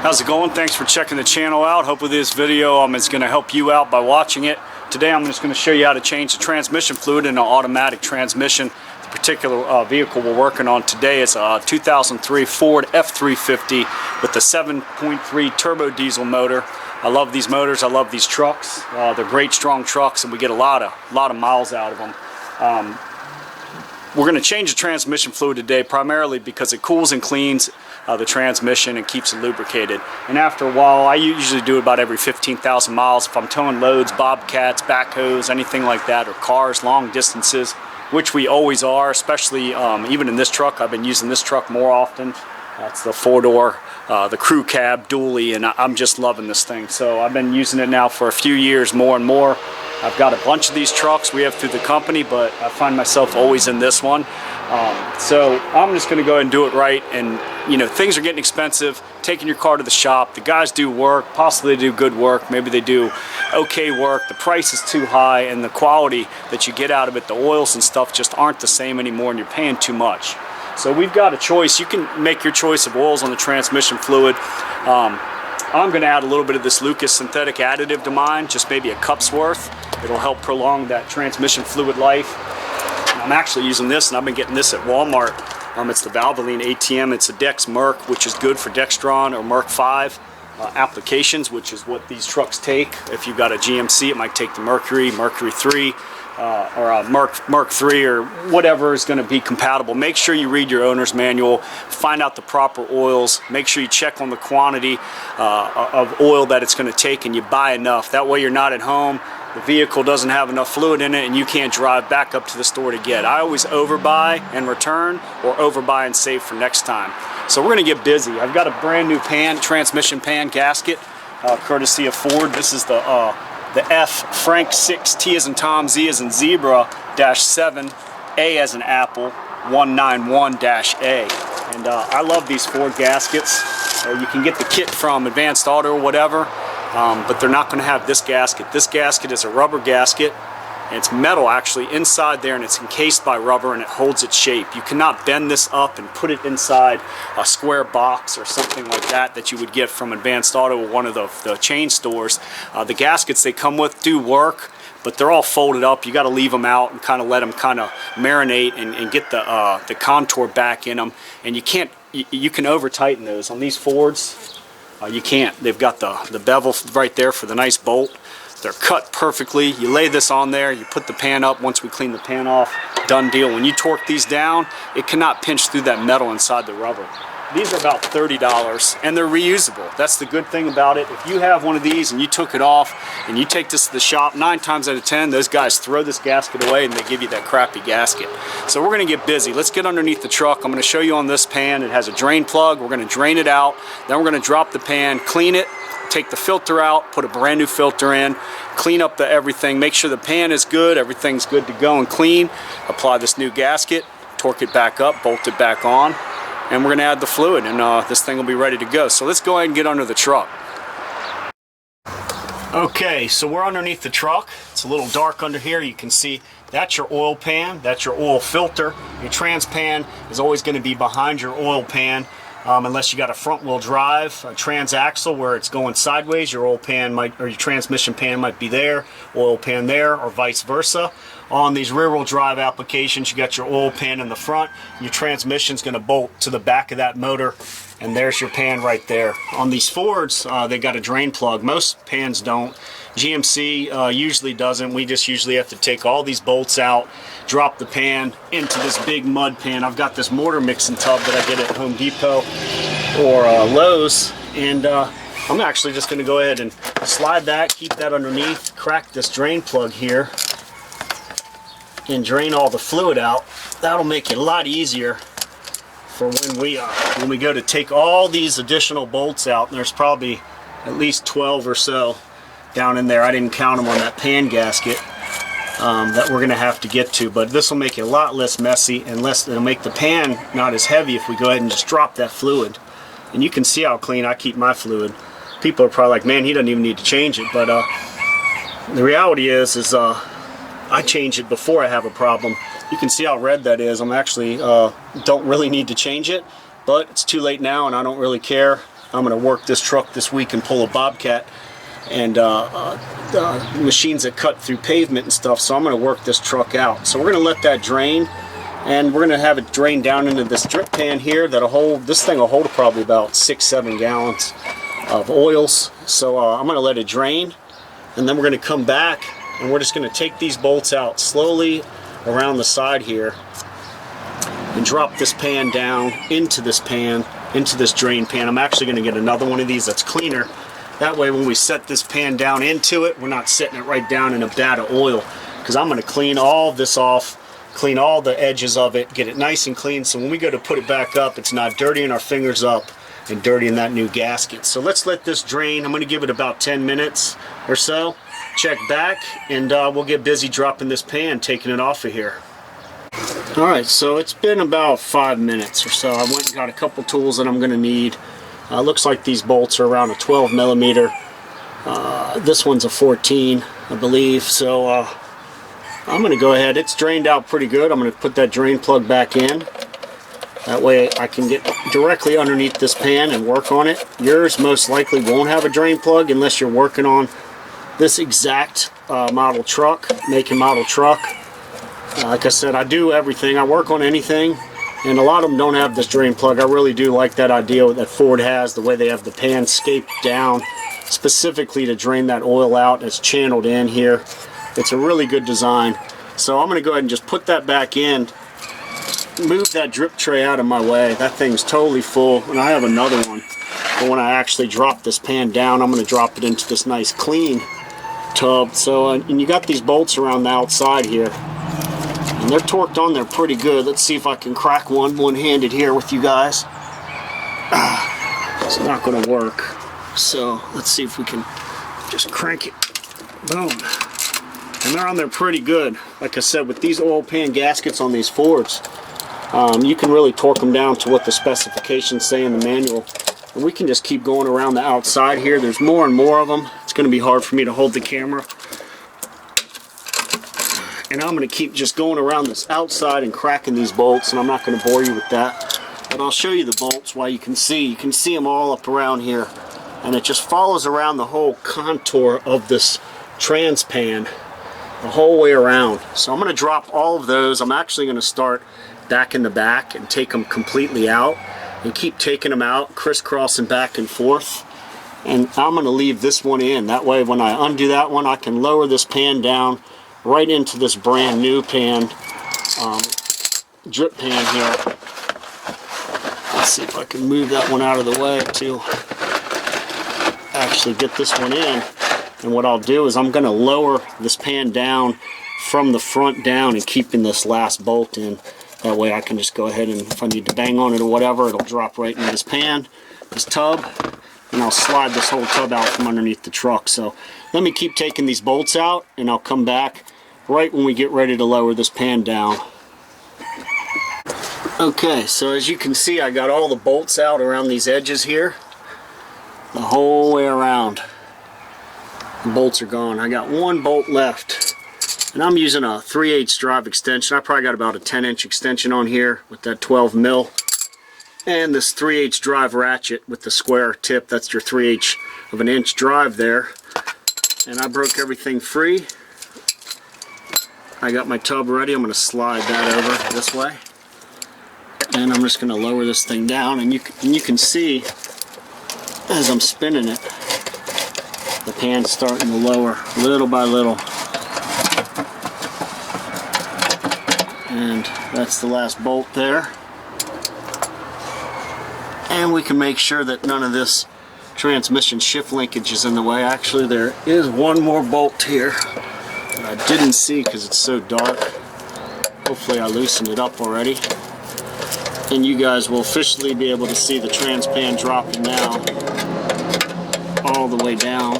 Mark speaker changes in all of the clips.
Speaker 1: How's it going? Thanks for checking the channel out. Hopefully this video is going to help you out by watching it. Today I'm just going to show you how to change the transmission fluid in an automatic transmission. The particular vehicle we're working on today is a 2003 Ford F350 with the 7.3 turbo diesel motor. I love these motors. I love these trucks. They're great, strong trucks, and we get a lot of miles out of them. We're going to change the transmission fluid today primarily because it cools and cleans the transmission and keeps it lubricated. And after a while, I usually do it about every 15,000 miles if I'm towing loads, bobcats, backhoes, anything like that, or cars, long distances, which we always are, especially even in this truck. I've been using this truck more often. That's the four-door, the crew cab dually, and I'm just loving this thing. So I've been using it now for a few years more and more. I've got a bunch of these trucks we have through the company, but I find myself always in this one. So I'm just going to go ahead and do it right. And you know, things are getting expensive. Taking your car to the shop, the guys do work, possibly they do good work, maybe they do okay work. The price is too high, and the quality that you get out of it, the oils and stuff, just aren't the same anymore, and you're paying too much. So we've got a choice. You can make your choice of oils on the transmission fluid. I'm going to add a little bit of this Lucas synthetic additive to mine, just maybe a cup's worth. It'll help prolong that transmission fluid life. And I'm actually using this, and I've been getting this at Walmart. It's the Valvoline ATM. It's a Dex Merc, which is good for Dextron or Merc 5 applications, which is what these trucks take. If you've got a GMC, it might take the Mercury 3, or a Merc 3, or whatever is going to be compatible. Make sure you read your owner's manual, find out the proper oils, make sure you check on the quantity of oil that it's going to take, and you buy enough. That way you're not at home, the vehicle doesn't have enough fluid in it, and you can't drive back up to the store to get. I always overbuy and return, or overbuy and save for next time. So we're going to get busy. I've got a brand new transmission pan gasket, courtesy of Ford. This is the F Frank 6 T as in Tom, Z as in Zebra -7, A as in Apple 191-A. And I love these Ford gaskets. You can get the kit from Advanced Auto or whatever, but they're not going to have this gasket. This gasket is a rubber gasket. And it's metal actually inside there, and it's encased by rubber, and it holds its shape. You cannot bend this up and put it inside a square box or something like that you would get from Advanced Auto or one of the chain stores. The gaskets they come with do work, but they're all folded up. You got to leave them out and kind of let them kind of marinate and get the contour back in them. And you can over tighten those. On these Fords, you can't. They've got the bevel right there for the nice bolt. They're cut perfectly. You lay this on there, you put the pan up. Once we clean the pan off, done deal. When you torque these down, it cannot pinch through that metal inside the rubber. These are about $30, and they're reusable. That's the good thing about it. If you have one of these and you took it off and you take this to the shop, 9 times out of 10, those guys throw this gasket away and they give you that crappy gasket. So we're going to get busy. Let's get underneath the truck. I'm going to show you on this pan. It has a drain plug. We're going to drain it out. Then we're going to drop the pan, clean it, take the filter out, put a brand new filter in, clean up everything, make sure the pan is good, everything's good to go and clean, apply this new gasket, torque it back up, bolt it back on, and we're going to add the fluid, and this thing will be ready to go. So let's go ahead and get under the truck. Okay, so we're underneath the truck. It's a little dark under here. You can see that's your oil pan, that's your oil filter. Your trans pan is always going to be behind your oil pan. Unless you got a front wheel drive, a transaxle where it's going sideways, your oil pan might, or your transmission pan might be there, oil pan there, or vice versa. On these rear wheel drive applications, you got your oil pan in the front, your transmission's going to bolt to the back of that motor, and there's your pan right there. On these Fords, they got a drain plug. Most pans don't. GMC usually doesn't. We just usually have to take all these bolts out, drop the pan into this big mud pan. I've got this mortar mixing tub that I get at Home Depot or Lowe's, and I'm actually just going to go ahead and slide that, keep that underneath, crack this drain plug here, and drain all the fluid out. That'll make it a lot easier for when we go to take all these additional bolts out. And there's probably at least 12 or so down in there. I didn't count them on that pan gasket that we're going to have to get to, but this will make it a lot less messy, and it'll make the pan not as heavy if we go ahead and just drop that fluid. And you can see how clean I keep my fluid. People are probably like, man, he doesn't even need to change it, but the reality is I change it before I have a problem. You can see how red that is. I'm actually don't really need to change it, but it's too late now and I don't really care.
Speaker 2: I'm going to work this truck this week and pull a Bobcat and machines that cut through pavement and stuff, so I'm going to work this truck out. So we're going to let that drain, and we're going to have it drain down into this drip pan here that'll hold, this thing will hold probably about 6-7 gallons of oils. So I'm going to let it drain, and then we're going to come back and we're just going to take these bolts out slowly around the side here and drop this pan down into this pan, into this drain pan. I'm actually going to get another one of these that's cleaner. That way when we set this pan down into it, we're not setting it right down in a vat of oil, because I'm going to clean all this off, clean all the edges of it, get it nice and clean, so when we go to put it back up, it's not dirtying our fingers up and dirtying that new gasket. So let's let this drain. I'm going to give it about 10 minutes or so. Check back, and we'll get busy dropping this pan, taking it off of here. Alright, so it's been about 5 minutes or so. I went and got a couple tools that I'm going to need. Looks like these bolts are around a 12 millimeter. This one's a 14, I believe. So I'm going to go ahead. It's drained out pretty good. I'm going to put that drain plug back in. That way I can get directly underneath this pan and work on it. Yours most likely won't have a drain plug unless you're working on this exact model truck, make and model truck. Like I said, I do everything. I work on anything, and a lot of them don't have this drain plug. I really do like that idea that Ford has, the way they have the pan scaped down specifically to drain that oil out. It's channeled in here. It's a really good design. So I'm going to go ahead and just put that back in, move that drip tray out of my way. That thing's totally full, and I have another one. But when I actually drop this pan down, I'm going to drop it into this nice clean tub. So and you got these bolts around the outside here, and they're torqued on there pretty good. Let's see if I can crack one-handed here with you guys. It's not going to work, so let's see if we can just crank it. Boom. And they're on there pretty good. Like I said, with these oil pan gaskets on these Fords, you can really torque them down to what the specifications say in the manual. And we can just keep going around the outside here. There's more and more of them. It's going to be hard for me to hold the camera. And I'm going to keep just going around this outside and cracking these bolts, and I'm not going to bore you with that. But I'll show you the bolts while you can see. You can see them all up around here. And it just follows around the whole contour of this trans pan, the whole way around. So I'm going to drop all of those. I'm actually going to start back in the back and take them completely out, and keep taking them out, crisscrossing back and forth. And I'm going to leave this one in. That way when I undo that one, I can lower this pan down right into this brand new pan, drip pan here. Let's see if I can move that one out of the way to actually get this one in. And what I'll do is I'm going to lower this pan down from the front down and keeping this last bolt in. That way I can just go ahead and if I need to bang on it or whatever, it'll drop right into this pan, this tub, and I'll slide this whole tub out from underneath the truck. So let me keep taking these bolts out, and I'll come back right when we get ready to lower this pan down. Okay, so as you can see, I got all the bolts out around these edges here, the whole way around. The bolts are gone. I got one bolt left, and I'm using a 3/8 drive extension. I probably got about a 10-inch extension on here with that 12 mil, and this 3/8 drive ratchet with the square tip. That's your 3/8 of an inch drive there. And I broke everything free. I got my tub ready. I'm going to slide that over this way, and I'm just going to lower this thing down, and you can see as I'm spinning it, the pan's starting to lower little by little. And that's the last bolt there. And we can make sure that none of this transmission shift linkage is in the way. Actually, there is one more bolt here that I didn't see because it's so dark. Hopefully I loosened it up already. And you guys will officially be able to see the trans pan dropping now all the way down.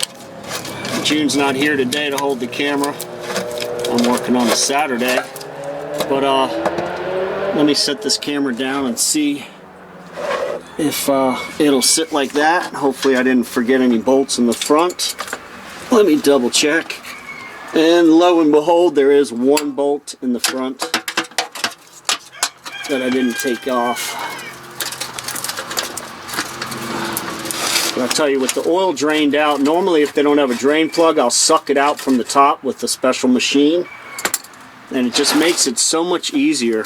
Speaker 2: June's not here today to hold the camera. I'm working on a Saturday. But let me set this camera down and see if it'll sit like that. Hopefully I didn't forget any bolts in the front. Let me double check. And lo and behold, there is one bolt in the front that I didn't take off. But I'll tell you, with the oil drained out, normally if they don't have a drain plug, I'll suck it out from the top with the special machine. And it just makes it so much easier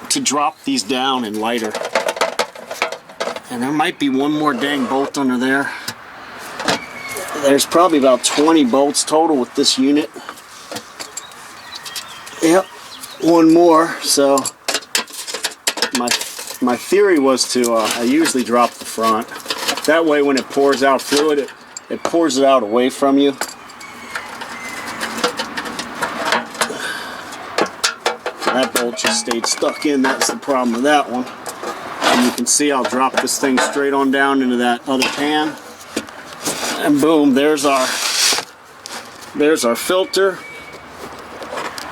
Speaker 2: to drop these down and lighter. And there might be one more dang bolt under there. There's probably about 20 bolts total with this unit. Yep, one more. So my theory was to, I usually drop the front. That way when it pours out fluid, it pours it out away from you. That bolt just stayed stuck in. That's the problem with that one. And you can see I'll drop this thing straight on down into that other pan. And boom, there's our filter.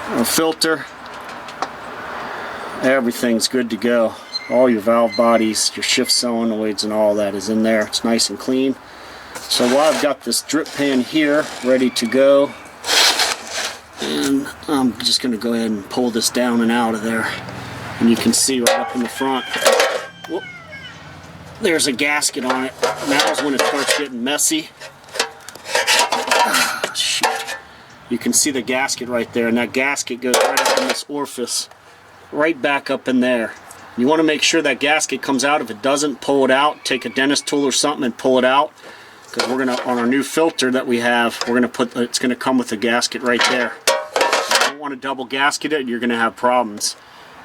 Speaker 2: Our filter. Everything's good to go. All your valve bodies, your shift solenoids and all that is in there. It's nice and clean. So while I've got this drip pan here ready to go, and I'm just going to go ahead and pull this down and out of there. And you can see right up in the front, whoop, there's a gasket on it. Now's when it starts getting messy. Shoot. You can see the gasket right there, and that gasket goes right up in this orifice, right back up in there. You want to make sure that gasket comes out. If it doesn't, pull it out. Take a dentist tool or something and pull it out, because we're gonna, on our new filter that we have, we're gonna put, it's gonna come with a gasket right there. You don't want to double gasket it, you're gonna have problems.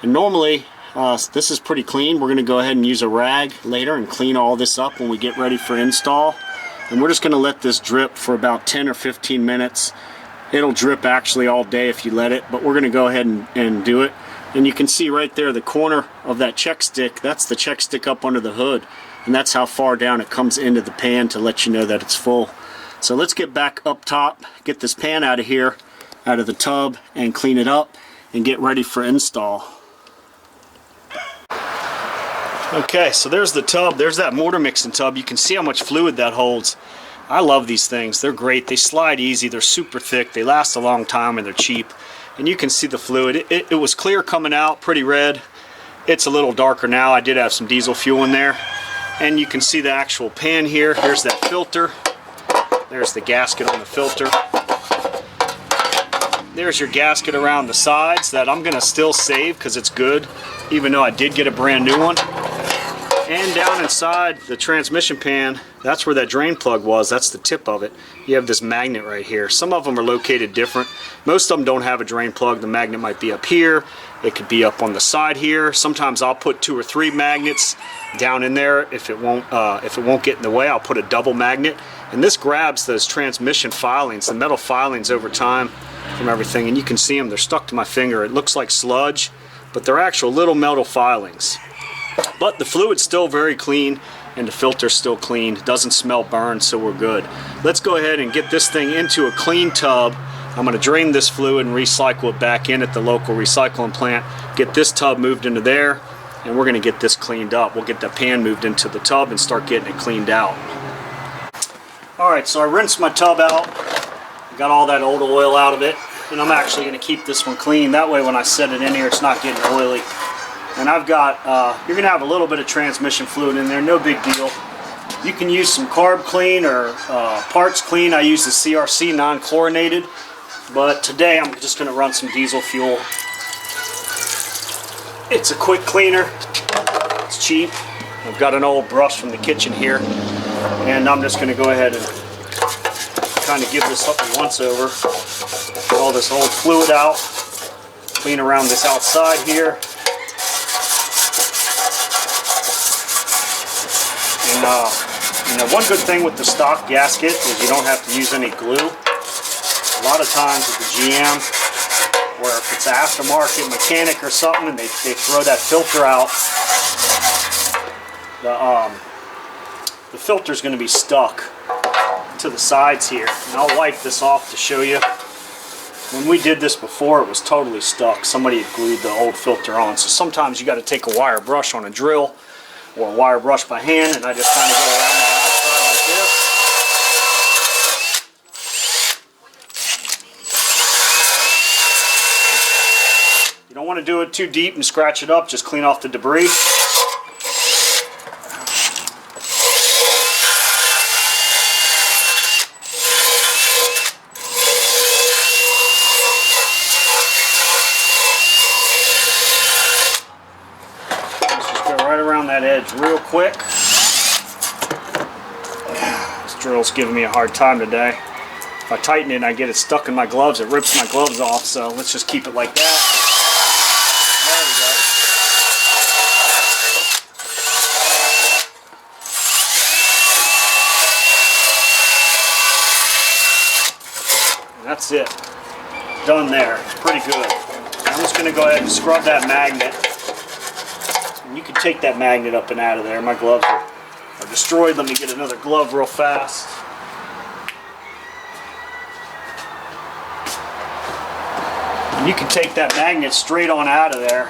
Speaker 2: And normally, this is pretty clean. We're gonna go ahead and use a rag later and clean all this up when we get ready for install. And we're just gonna let this drip for about 10 or 15 minutes. It'll drip actually all day if you let it, but we're gonna go ahead and do it. And you can see right there the corner of that check stick, that's the check stick up under the hood. And that's how far down it comes into the pan to let you know that it's full. So let's get back up top, get this pan out of here, out of the tub, and clean it up and get ready for install. Okay, so there's the tub, there's that mortar mixing tub. You can see how much fluid that holds. I love these things, they're great, they slide easy, they're super thick, they last a long time, and they're cheap. And you can see the fluid, it was clear coming out, pretty red. It's a little darker now. I did have some diesel fuel in there. And you can see the actual pan here. Here's that filter. There's the gasket on the filter. There's your gasket around the sides that I'm gonna still save because it's good, even though I did get a brand new one. And down inside the transmission pan, that's where that drain plug was. That's the tip of it. You have this magnet right here. Some of them are located different. Most of them don't have a drain plug. The magnet might be up here. It could be up on the side here. Sometimes I'll put 2 or 3 magnets down in there. If it won't get in the way, I'll put a double magnet. And this grabs those transmission filings, the metal filings over time from everything. And you can see them. They're stuck to my finger. It looks like sludge, but they're actual little metal filings. But the fluid's still very clean and the filter's still clean. It doesn't smell burned, so we're good. Let's go ahead and get this thing into a clean tub. I'm going to drain this fluid and recycle it back in at the local recycling plant. Get this tub moved into there, and we're going to get this cleaned up. We'll get the pan moved into the tub and start getting it cleaned out. Alright, so I rinsed my tub out. Got all that old oil out of it. And I'm actually going to keep this one clean. That way when I set it in here, it's not getting oily. And I've got, you're going to have a little bit of transmission fluid in there, no big deal. You can use some carb clean or parts clean. I use the CRC non-chlorinated, but today I'm just going to run some diesel fuel. It's a quick cleaner, it's cheap. I've got an old brush from the kitchen here, and I'm just going to go ahead and kind of give this up a once over. Get all this old fluid out, clean around this outside here. And one good thing with the stock gasket is you don't have to use any glue. A lot of times with the GM, where if it's an aftermarket mechanic or something and they throw that filter out, the filter's going to be stuck to the sides here. And I'll wipe this off to show you. When we did this before, it was totally stuck. Somebody had glued the old filter on. So sometimes you got to take a wire brush on a drill or a wire brush by hand, and I just kind of go around my outside like this. You don't want to do it too deep and scratch it up, just clean off the debris.
Speaker 1: edge real quick. This drill's giving me a hard time today. If I tighten it and I get it stuck in my gloves, it rips my gloves off, so let's just keep it like that. There we go. And that's it. Done there. It's pretty good. I'm just going to go ahead and scrub that magnet. And you can take that magnet up and out of there. My gloves are destroyed. Let me get another glove real fast. And you can take that magnet straight on out of there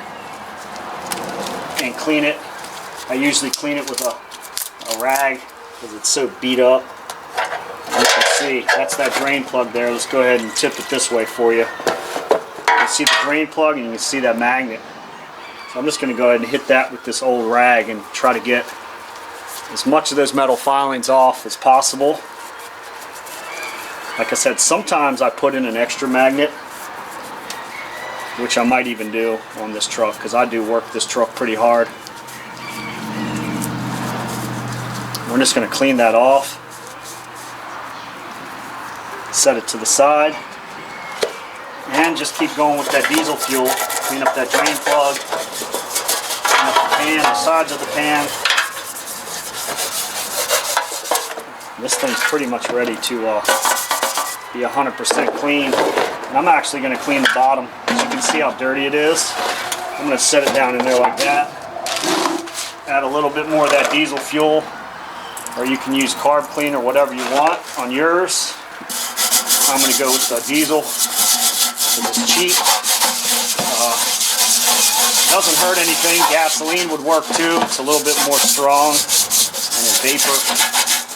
Speaker 1: and clean it. I usually clean it with a rag because it's so beat up. You can see that's that drain plug there. Let's go ahead and tip it this way for you. You can see the drain plug and you can see that magnet. So I'm just going to go ahead and hit that with this old rag and try to get as much of those metal filings off as possible. Like I said, sometimes I put in an extra magnet, which I might even do on this truck because I do work this truck pretty hard. We're just going to clean that off. Set it to the side. And just keep going with that diesel fuel. Clean up that drain plug. Clean up the pan, the sides of the pan. This thing's pretty much ready to be 100% clean. And I'm actually going to clean the bottom. As you can see how dirty it is. I'm going to set it down in there like that. Add a little bit more of that diesel fuel. Or you can use carb clean or whatever you want on yours. I'm going to go with the diesel because it's cheap. Doesn't hurt anything. Gasoline would work too. It's a little bit more strong and it's vapor.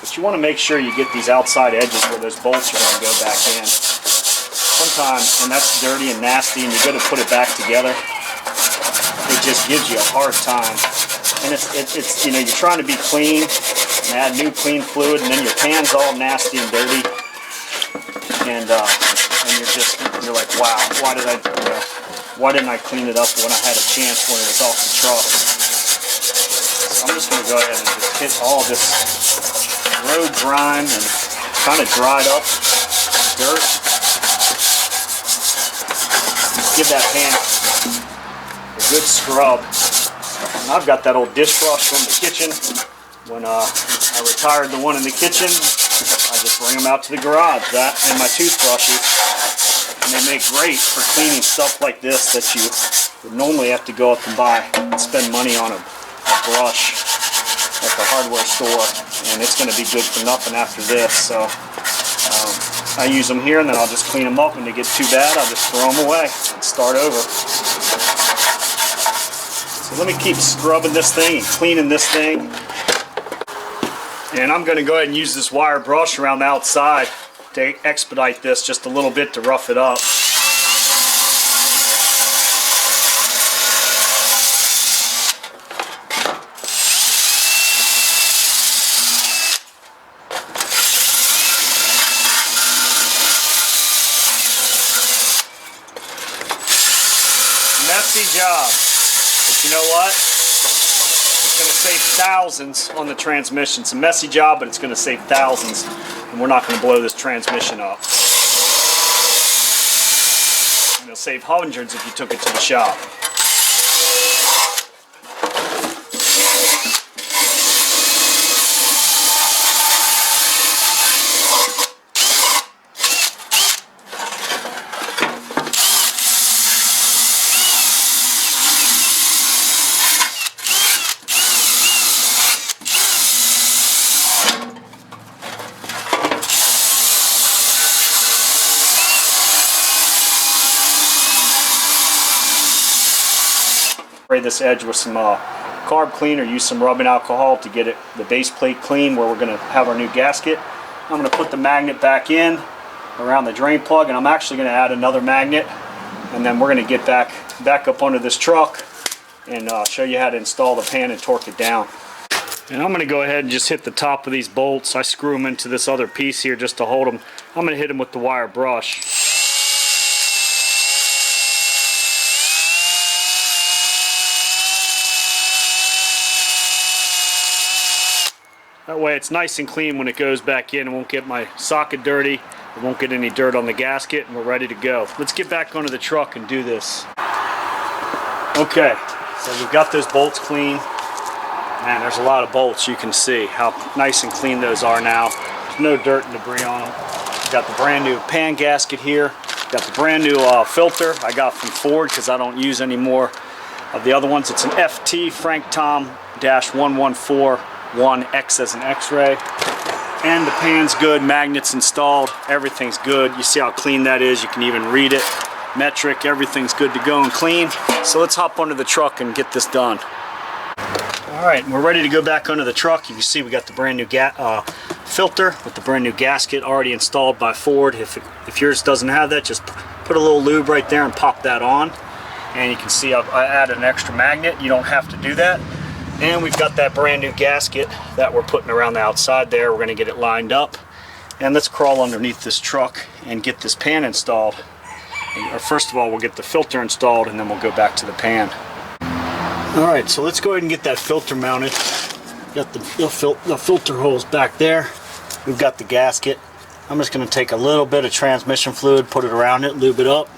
Speaker 1: But you want to make sure you get these outside edges where those bolts are going to go back in. Sometimes when that's dirty and nasty and you go to put it back together, it just gives you a hard time. And it's you know, you're trying to be clean and add new clean fluid, and then your pan's all nasty and dirty. And you're like, wow, why didn't I clean it up when I had a chance when it was off the truck? So I'm just going to go ahead and just hit all this road grime and kind of dried up dirt. Just give that pan a good scrub. And I've got that old dish brush from the kitchen. When I retired the one in the kitchen, I just bring them out to the garage, that and my toothbrushes, and they make great for cleaning stuff like this that you would normally have to go up and buy and spend money on a brush at the hardware store, and it's going to be good for nothing after this. So I use them here, and then I'll just clean them up. When they get too bad, I'll just throw them away and start over. So let me keep scrubbing this thing and cleaning this thing. And I'm going to go ahead and use this wire brush around the outside to expedite this just a little bit to rough it up. Messy job, but you know what? It's going to save thousands on the transmission. It's a messy job, but it's going to save thousands, and we're not going to blow this transmission up. And it'll save hundreds if you took it to the shop. Spray this edge with some carb clean or use some rubbing alcohol to get the base plate clean where we're going to have our new gasket. I'm going to put the magnet back in around the drain plug, and I'm actually going to add another magnet, and then we're going to get back up under this truck and show you how to install the pan and torque it down. And I'm going to go ahead and just hit the top of these bolts. I screw them into this other piece here just to hold them. I'm going to hit them with the wire brush. That way it's nice and clean when it goes back in. It won't get my socket dirty. It won't get any dirt on the gasket, and we're ready to go. Let's get back onto the truck and do this. Okay, so we've got those bolts clean. Man, there's a lot of bolts. You can see how nice and clean those are now. There's no dirt and debris on them. Got the brand new pan gasket here. Got the brand new filter I got from Ford because I don't use any more of the other ones. It's an FT Frank Tom -1141 X as an X-ray. And the pan's good, magnets installed, everything's good. You see how clean that is, you can even read it. Metric, everything's good to go and clean. So let's hop under the truck and get this done. All right, we're ready to go back under the truck. You can see we got the brand new filter with the brand new gasket already installed by Ford. If yours doesn't have that, just put a little lube right there and pop that on. And you can see I added an extra magnet. You don't have to do that. And we've got that brand new gasket that we're putting around the outside there. We're gonna get it lined up. And let's crawl underneath this truck and get this pan installed. Or first of all, we'll get the filter installed and then we'll go back to the pan. All right, so let's go ahead and get that filter mounted. Got the filter holes back there. We've got the gasket. I'm just gonna take a little bit of transmission fluid, put it around it, lube it up.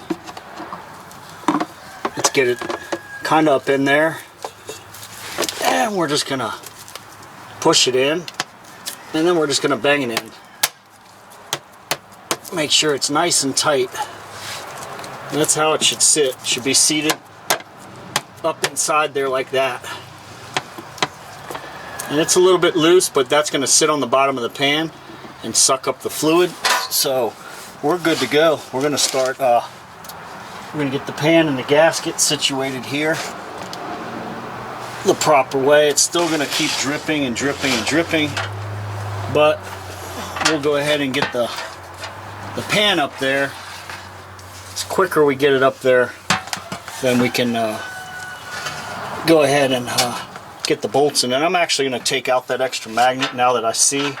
Speaker 1: Let's get it kind of up in there. And we're just gonna push it in. And then we're just gonna bang it in. Make sure it's nice and tight. And that's how it should sit. It should be seated up inside there like that. And it's a little bit loose, but that's gonna sit on the bottom of the pan and suck up the fluid. So we're good to go. We're gonna start, we're gonna get the pan and the gasket situated here the proper way. It's still gonna keep dripping and dripping and dripping, but we'll go ahead and get the pan up there. It's quicker we get it up there, then we can go ahead and get the bolts in. And I'm actually going to take out that extra magnet now that I see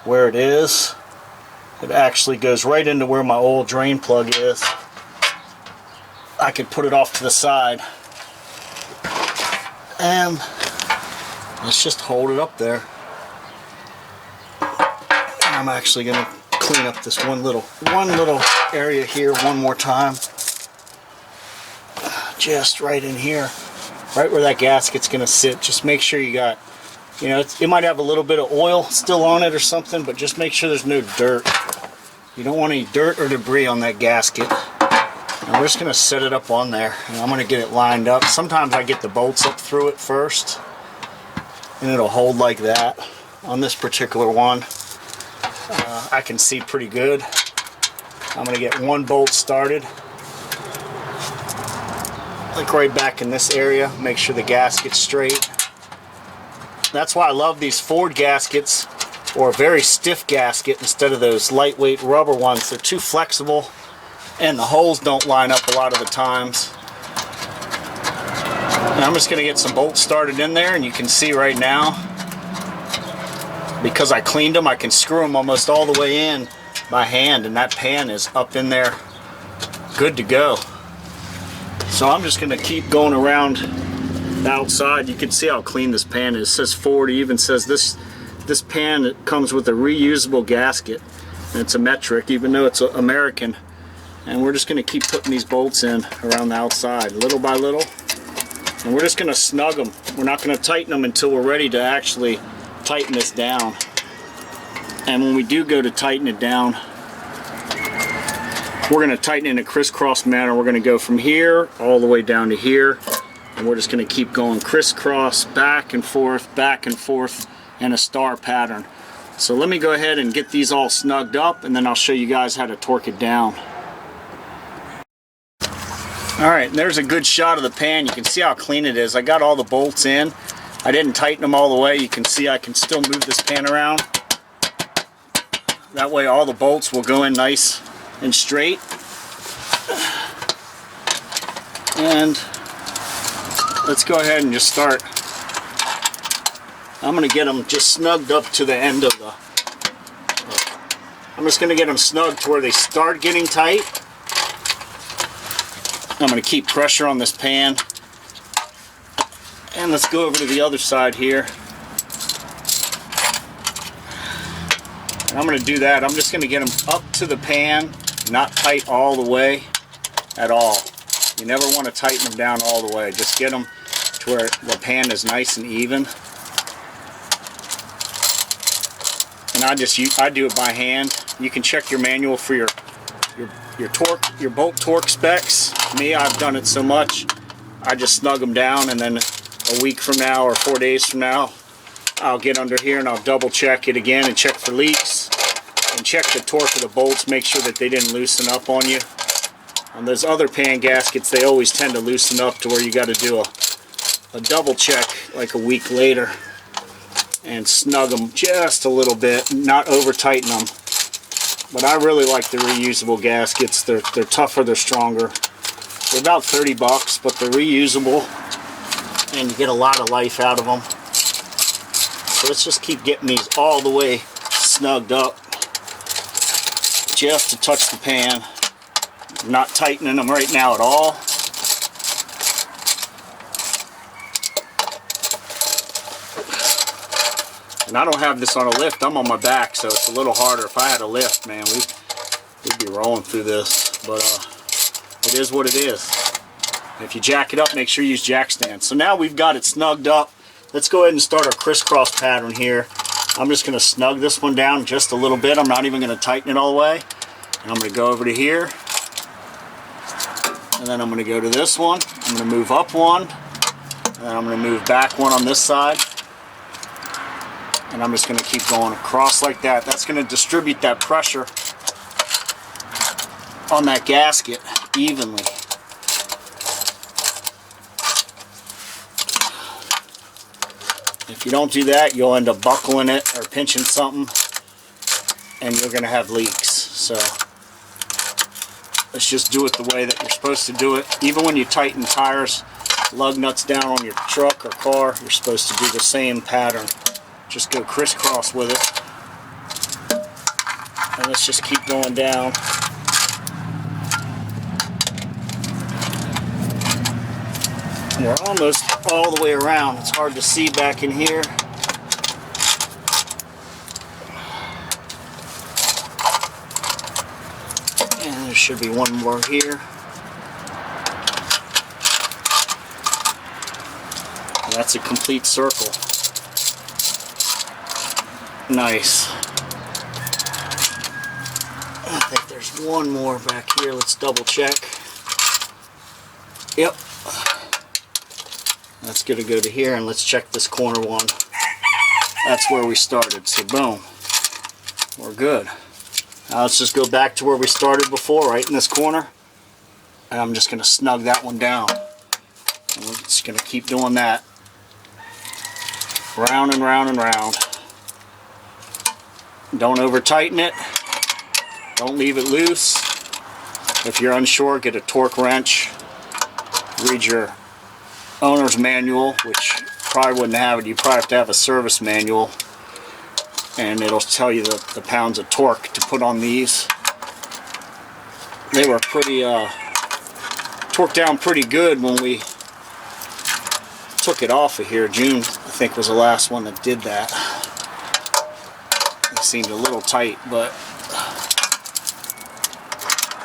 Speaker 1: where it is. It actually goes right into where my old drain plug is. I could put it off to the side. And let's just hold it up there. And I'm actually going to clean up this one little area here one more time. Just right in here. Right where that gasket's gonna sit. Just make sure you got, you know, it might have a little bit of oil still on it or something, but just make sure there's no dirt. You don't want any dirt or debris on that gasket. And we're just gonna set it up on there, and I'm gonna get it lined up. Sometimes I get the bolts up through it first, and it'll hold like that. On this particular one, I can see pretty good. I'm gonna get one bolt started. Like right back in this area, make sure the gasket's straight. That's why I love these Ford gaskets, or a very stiff gasket instead of those lightweight rubber ones. They're too flexible and the holes don't line up a lot of the times. And I'm just going to get some bolts started in there, and you can see right now, because I cleaned them, I can screw them almost all the way in by hand, and that pan is up in there good to go. So I'm just going to keep going around the outside. You can see how clean this pan is. It says Ford. It even says this pan comes with a reusable gasket. And it's a metric, even though it's American. And we're just going to keep putting these bolts in around the outside, little by little. And we're just going to snug them. We're not going to tighten them until we're ready to actually tighten this down. And when we do go to tighten it down, we're going to tighten it in a crisscross manner. We're going to go from here all the way down to here, and we're just going to keep going crisscross, back and forth, in a star pattern. So let me go ahead and get these all snugged up, and then I'll show you guys how to torque it down. Alright, there's a good shot of the pan. You can see how clean it is. I got all the bolts in. I didn't tighten them all the way. You can see I can still move this pan around. That way all the bolts will go in nice and straight. And let's go ahead and just start. I'm going to get them just snugged up to the end of the, I'm just going to get them snugged to where they start getting tight. I'm going to keep pressure on this pan. And let's go over to the other side here.
Speaker 2: And I'm going to do that. I'm just going to get them up to the pan, not tight all the way at all. You never want to tighten them down all the way. Just get them to where the pan is nice and even. And I do it by hand. You can check your manual for your torque, your bolt torque specs. Me, I've done it so much, I just snug them down, and then a week from now or 4 days from now, I'll get under here and I'll double check it again and check for leaks and check the torque of the bolts, make sure that they didn't loosen up on you. On those other pan gaskets, they always tend to loosen up to where you got to do a double check like a week later and snug them just a little bit, not over tighten them. But I really like the reusable gaskets. They're tougher, they're stronger. They're about 30 bucks, but they're reusable and you get a lot of life out of them. So let's just keep getting these all the way snugged up, just to touch the pan. I'm not tightening them right now at all. And I don't have this on a lift, I'm on my back, so it's a little harder. If I had a lift, man, we'd be rolling through this. But it is what it is. If you jack it up, make sure you use jack stands. So now we've got it snugged up. Let's go ahead and start our crisscross pattern here. I'm just going to snug this one down just a little bit. I'm not even going to tighten it all the way. And I'm going to go over to here. And then I'm going to go to this one. I'm going to move up one. And then I'm going to move back one on this side. And I'm just going to keep going across like that. That's going to distribute that pressure on that gasket evenly. If you don't do that, you'll end up buckling it or pinching something, and you're going to have leaks. So let's just do it the way that you're supposed to do it. Even when you tighten tires, lug nuts down on your truck or car, you're supposed to do the same pattern. Just go crisscross with it. And let's just keep going down. We're almost all the way around. It's hard to see back in here. And there should be one more here. And that's a complete circle. Nice. I think there's one more back here. Let's double check. Yep. That's going to go to here, and let's check this corner one. That's where we started. So boom. We're good. Now let's just go back to where we started before, right in this corner. And I'm just going to snug that one down. And we're just going to keep doing that. Round and round and round. Don't over tighten it. Don't leave it loose. If you're unsure, get a torque wrench. Read your owner's manual, which probably wouldn't have it. You probably have to have a service manual, and it'll tell you the pounds of torque to put on these. They were pretty torqued down pretty good when we took it off of here. June, I think, was the last one that did that. It seemed a little tight, but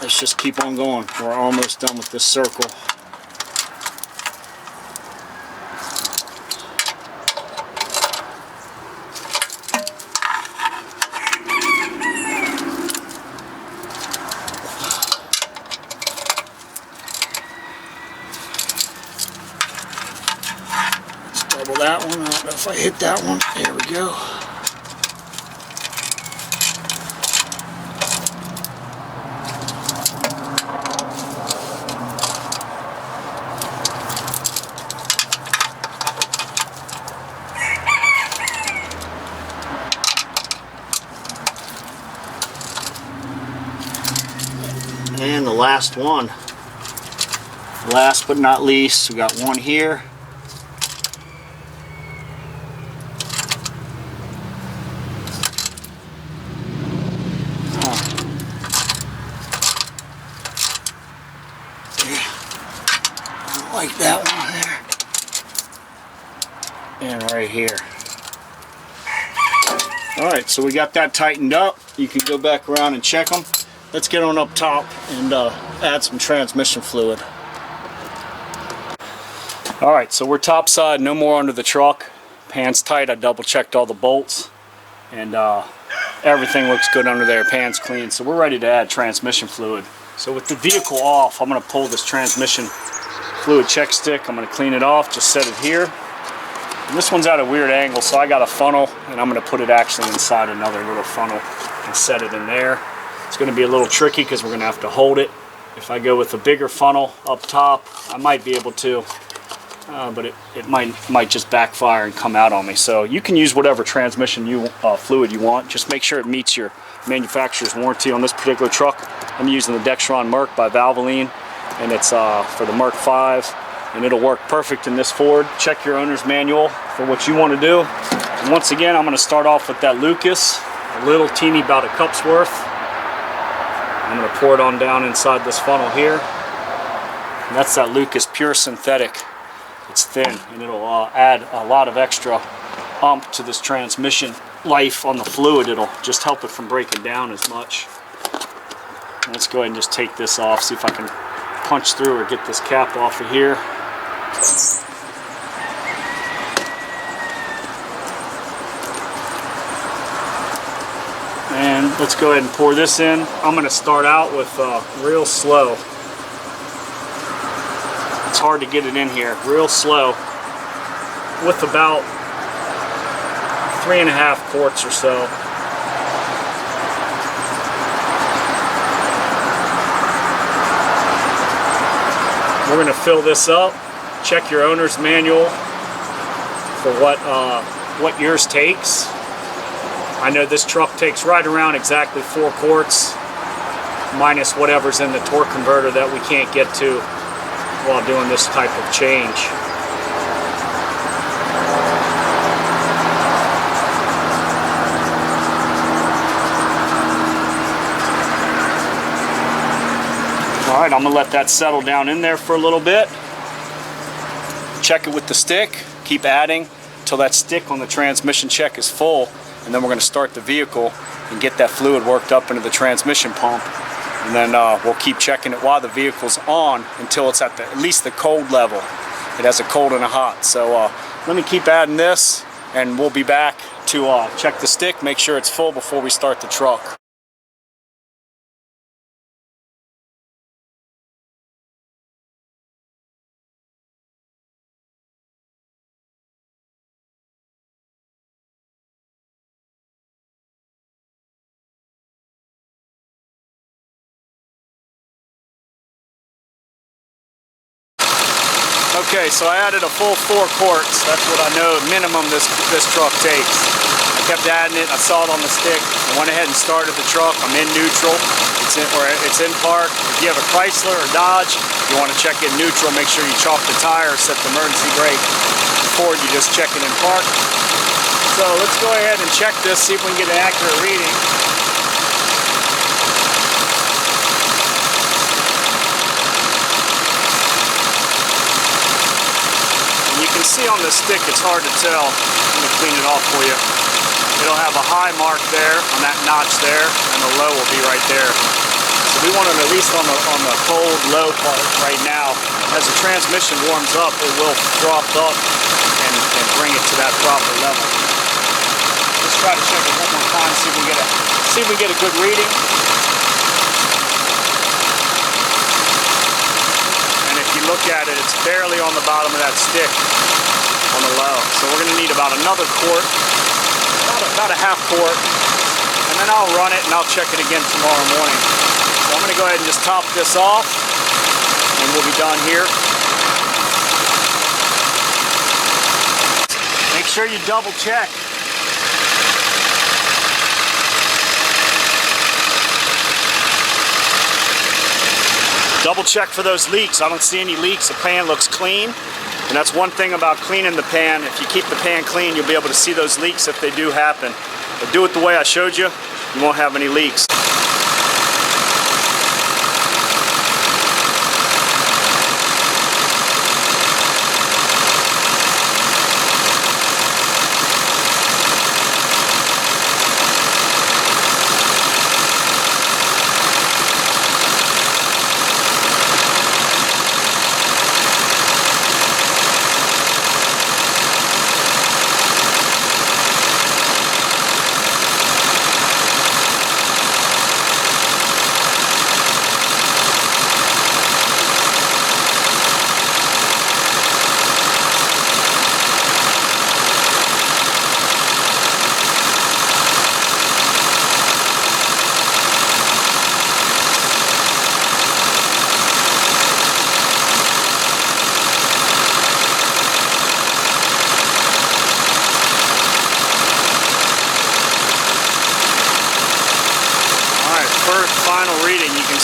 Speaker 2: let's just keep on going. We're almost done with this circle. Let's double that one. I don't know if I hit that one. There we go. And the last one. Last but not least, we got one here. I don't like that one there. And right here. Alright, so we got that tightened up. You can go back around and check them. Let's get on up top and add some transmission fluid.
Speaker 1: Alright, so we're topside, no more under the truck. Pan's tight, I double checked all the bolts. And everything looks good under there, pan's clean. So we're ready to add transmission fluid. So with the vehicle off, I'm going to pull this transmission fluid check stick. I'm going to clean it off, just set it here. And this one's at a weird angle, so I got a funnel, and I'm going to put it actually inside another little funnel and set it in there. It's going to be a little tricky because we're going to have to hold it. If I go with a bigger funnel up top, I might be able to, but it might just backfire and come out on me. So you can use whatever transmission fluid you want. Just make sure it meets your manufacturer's warranty. On this particular truck, I'm using the Dexron Merc by Valvoline, and it's for the Merc 5. And it'll work perfect in this Ford. Check your owner's manual for what you want to do. And once again, I'm going to start off with that Lucas, a little teeny, about a cup's worth. I'm going to pour it on down inside this funnel here. And that's that Lucas Pure Synthetic. It's thin, and it'll add a lot of extra oomph to this transmission life on the fluid. It'll just help it from breaking down as much. Let's go ahead and just take this off, see if I can punch through or get this cap off of here. And let's go ahead and pour this in. I'm going to start out with real slow. It's hard to get it in here. Real slow with about 3.5 quarts or so. We're going to fill this up. Check your owner's manual for what yours takes. I know this truck takes right around exactly 4 quarts, minus whatever's in the torque converter that we can't get to while doing this type of change. Alright, I'm going to let that settle down in there for a little bit. Check it with the stick. Keep adding until that stick on the transmission check is full. And then we're going to start the vehicle and get that fluid worked up into the transmission pump. And then we'll keep checking it while the vehicle's on until it's at least the cold level. It has a cold and a hot. So let me keep adding this, and we'll be back to check the stick, make sure it's full before we start the truck. Okay, so I added a full 4 quarts. That's what I know minimum this truck takes. I kept adding it. I saw it on the stick. I went ahead and started the truck. I'm in neutral. It's in park. If you have a Chrysler or Dodge, you want to check it neutral. Make sure you chalk the tire, set the emergency brake. Ford, you just check it in park. So let's go ahead and check this, see if we can get an accurate reading. See on the stick, it's hard to tell. Let me clean it off for you. It'll have a high mark there on that notch there, and the low will be right there. So we want it at least on the cold, low part right now. As the transmission warms up, it will drop up and bring it to that proper level. Let's try to check it one more time, see if we get a good reading. Look at it, it's barely on the bottom of that stick on the low. So we're going to need about another quart, about a half quart, and then I'll run it and I'll check it again tomorrow morning. So I'm going to go ahead and just top this off and we'll be done here. Make sure you double check. Double check for those leaks. I don't see any leaks. The pan looks clean. And that's one thing about cleaning the pan. If you keep the pan clean, you'll be able to see those leaks if they do happen. But do it the way I showed you, you won't have any leaks.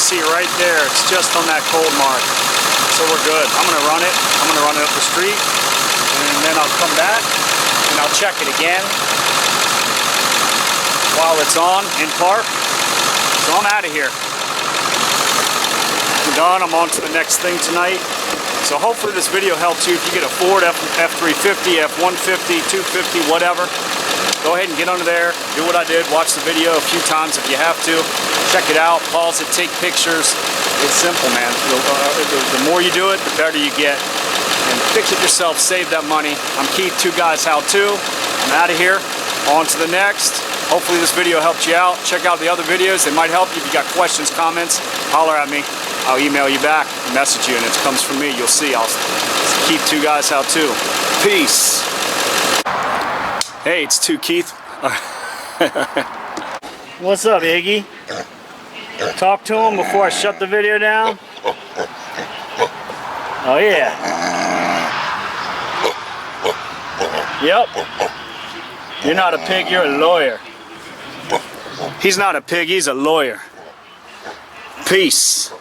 Speaker 1: see it right there. It's just on that cold mark. So we're good. I'm gonna run it. I'm gonna run it up the street, and then I'll come back and I'll check it again while it's on in park. So I'm out of here. I'm done. I'm on to the next thing tonight. So hopefully this video helps you. If you get a Ford F350, F150, 250, whatever, go ahead and get under there, do what I did, watch the video a few times if you have to, check it out, pause it, take pictures. It's simple, man. The more you do it, the better you get. And fix it yourself, save that money. I'm Keith, Two Guys How To. I'm out of here, on to the next. Hopefully this video helped you out. Check out the other videos, they might help you. If you got questions, comments, holler at me. I'll email you back, message you, and it comes from me. You'll see. I'll keep Two Guys How To. Peace. Hey, it's Keith. What's up, Iggy? Talk to him before I shut the video down. Oh yeah. Yep. You're not a pig, you're a lawyer. He's not a pig, he's a lawyer. Peace.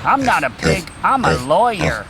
Speaker 3: I'm not a pig, I'm a lawyer.